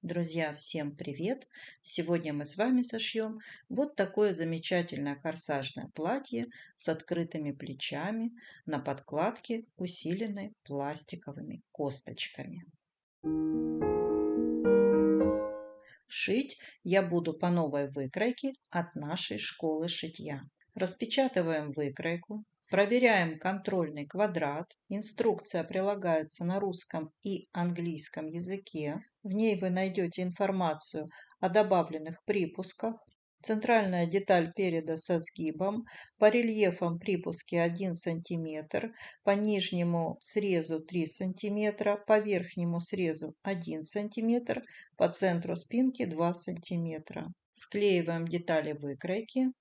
Друзья, всем привет! Сегодня мы с вами сошьем вот такое замечательное корсажное платье с открытыми плечами на подкладке, усиленной пластиковыми косточками. Шить я буду по новой выкройке от нашей школы шитья. Распечатываем выкройку, проверяем контрольный квадрат. Инструкция прилагается на русском и английском языке. В ней вы найдете информацию о добавленных припусках. Центральная деталь переда со сгибом, по рельефам припуски 1 см, по нижнему срезу 3 см, по верхнему срезу 1 см, по центру спинки 2 см. Склеиваем детали выкройки.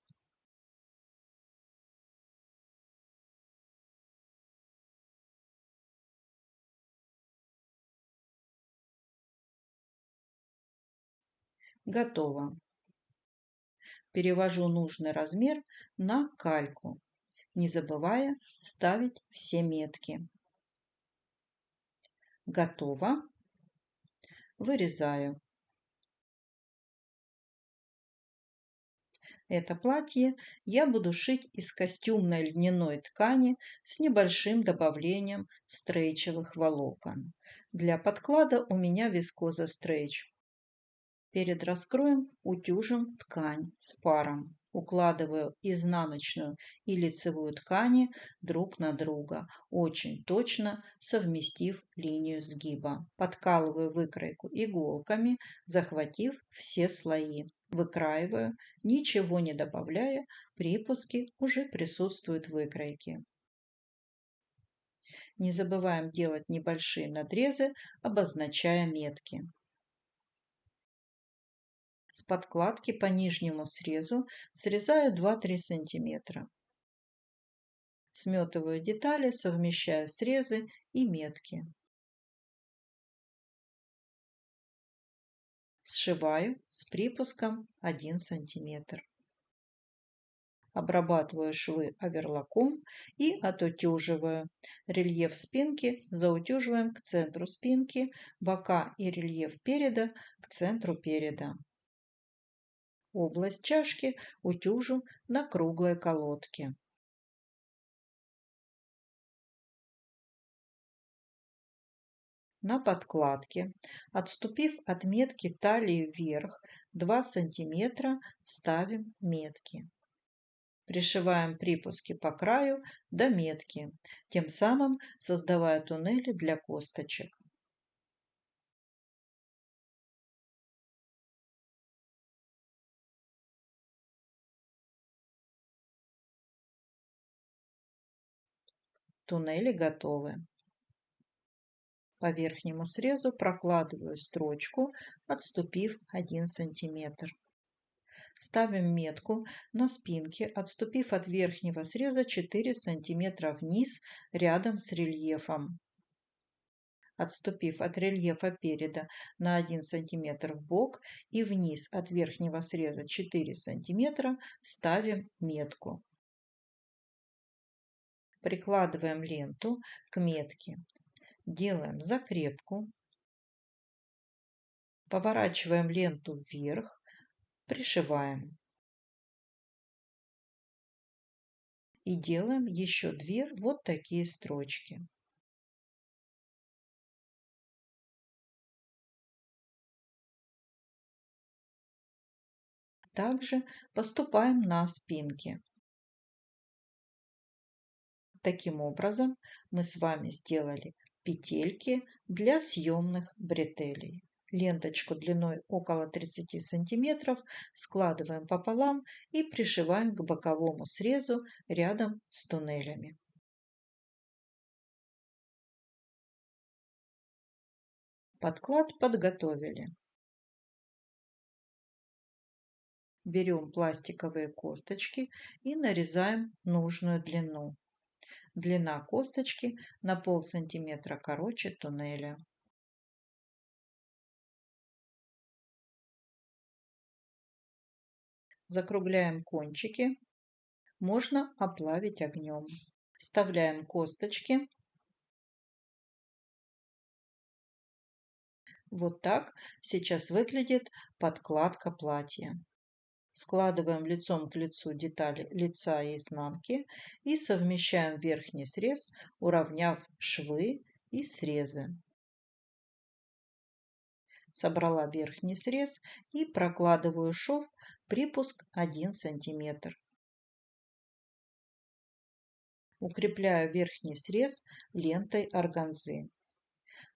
Готово. Перевожу нужный размер на кальку, не забывая ставить все метки. Готово. Вырезаю. Это платье я буду шить из костюмной льняной ткани с небольшим добавлением стрейчевых волокон. Для подклада у меня вискоза стрейч. Перед раскроем утюжим ткань с паром. Укладываю изнаночную и лицевую ткани друг на друга, очень точно совместив линию сгиба. Подкалываю выкройку иголками, захватив все слои. Выкраиваю, ничего не добавляя, припуски уже присутствуют в выкройке. Не забываем делать небольшие надрезы, обозначая метки. С подкладки по нижнему срезу срезаю 2-3 см. Сметываю детали, совмещая срезы и метки. Сшиваю с припуском 1 см. Обрабатываю швы оверлоком и отутюживаю. Рельеф спинки заутюживаем к центру спинки, бока и рельеф переда к центру переда. Область чашки утюжу на круглой колодке. На подкладке, отступив от метки талии вверх 2 см, ставим метки. Пришиваем припуски по краю до метки, тем самым создавая туннели для косточек. Туннели готовы. По верхнему срезу прокладываю строчку, отступив 1 см. Ставим метку на спинке, отступив от верхнего среза 4 см вниз, рядом с рельефом. Отступив от рельефа переда на 1 см в бок и вниз от верхнего среза 4 см, ставим метку. Прикладываем ленту к метке. Делаем закрепку. Поворачиваем ленту вверх, пришиваем. И делаем еще 2 вот такие строчки. Также поступаем на спинке. Таким образом, мы с вами сделали петельки для съемных бретелей. Ленточку длиной около 30 см складываем пополам и пришиваем к боковому срезу рядом с туннелями. Подклад подготовили. Берем пластиковые косточки и нарезаем нужную длину. Длина косточки на полсантиметра короче туннеля. Закругляем кончики. Можно оплавить огнем. Вставляем косточки. Вот так сейчас выглядит подкладка платья. Складываем лицом к лицу детали лица и изнанки и совмещаем верхний срез, уравняв швы и срезы. Собрала верхний срез и прокладываю шов, припуск 1 см. Укрепляю верхний срез лентой органзы.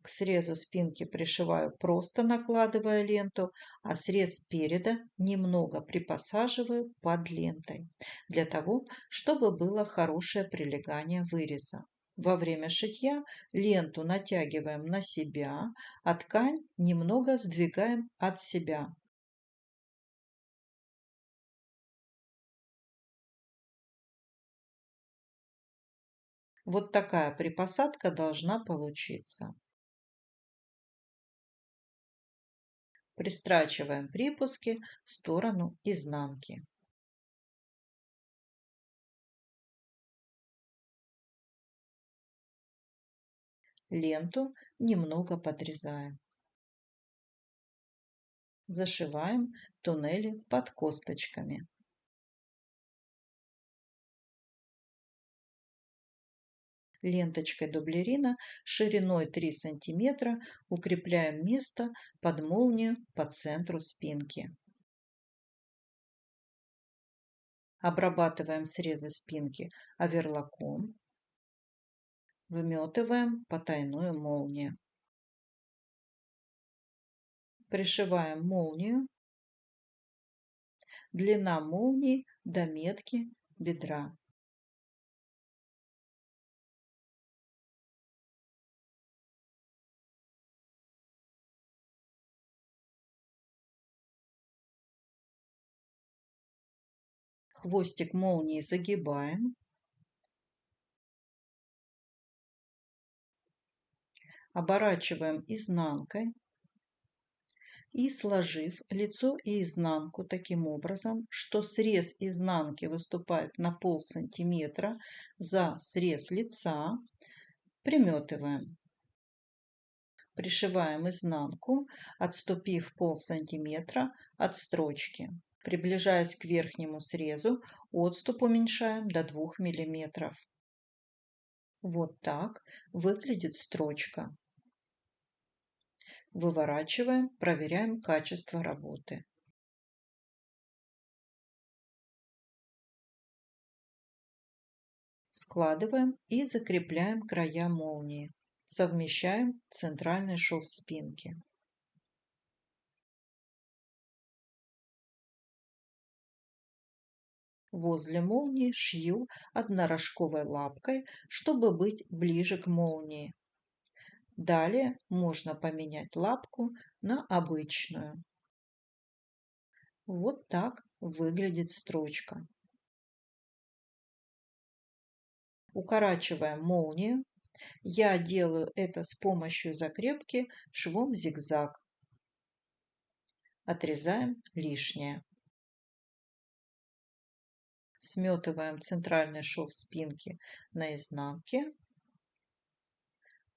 К срезу спинки пришиваю, просто накладывая ленту, а срез переда немного припосаживаю под лентой, для того, чтобы было хорошее прилегание выреза. Во время шитья ленту натягиваем на себя, а ткань немного сдвигаем от себя. Вот такая припосадка должна получиться. Пристрачиваем припуски в сторону изнанки. Ленту немного подрезаем. Зашиваем туннели под косточками. Ленточкой дублерина шириной 3 см укрепляем место под молнию по центру спинки. Обрабатываем срезы спинки оверлоком. Вметываем потайную молнию. Пришиваем молнию. Длина молнии до метки бедра. Хвостик молнии загибаем. Оборачиваем изнанкой и сложив лицо и изнанку таким образом, что срез изнанки выступает на полсантиметра за срез лица, приметываем. Пришиваем изнанку, отступив полсантиметра от строчки. Приближаясь к верхнему срезу, отступ уменьшаем до 2 мм. Вот так выглядит строчка. Выворачиваем, проверяем качество работы. Складываем и закрепляем края молнии. Совмещаем центральный шов спинки. Возле молнии шью однорожковой лапкой, чтобы быть ближе к молнии. Далее можно поменять лапку на обычную. Вот так выглядит строчка. Укорачиваем молнию. Я делаю это с помощью закрепки швом зигзаг. Отрезаем лишнее. Сметываем центральный шов спинки на изнанке.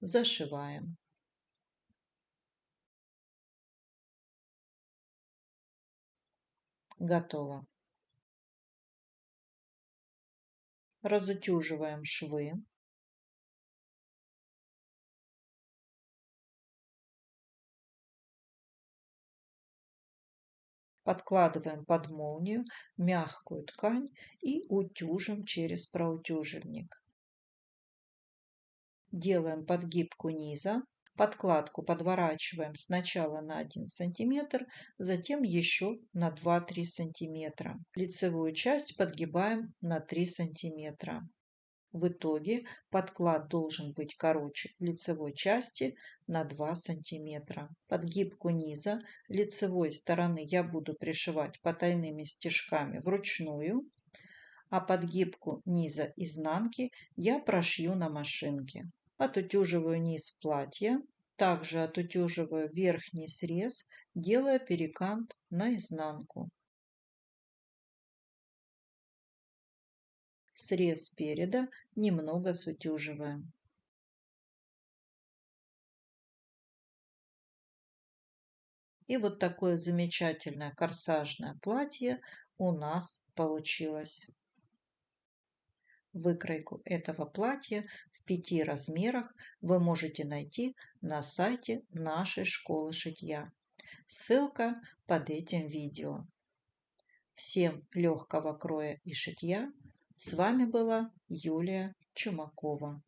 Зашиваем. Готово. Разутюживаем швы. Подкладываем под молнию мягкую ткань и утюжим через проутюжильник. Делаем подгибку низа. Подкладку подворачиваем сначала на 1 см, затем еще на 2-3 см. Лицевую часть подгибаем на 3 см. В итоге подклад должен быть короче лицевой части на 2 см. Подгибку низа лицевой стороны я буду пришивать потайными стежками вручную, а подгибку низа изнанки я прошью на машинке. Отутюживаю низ платья, также отутюживаю верхний срез, делая перекант на изнанку. Срез спереда немного сутюживаем. И вот такое замечательное корсажное платье у нас получилось. Выкройку этого платья в 5 размерах вы можете найти на сайте нашей школы шитья. Ссылка под этим видео. Всем легкого кроя и шитья. С вами была Юлия Чумакова.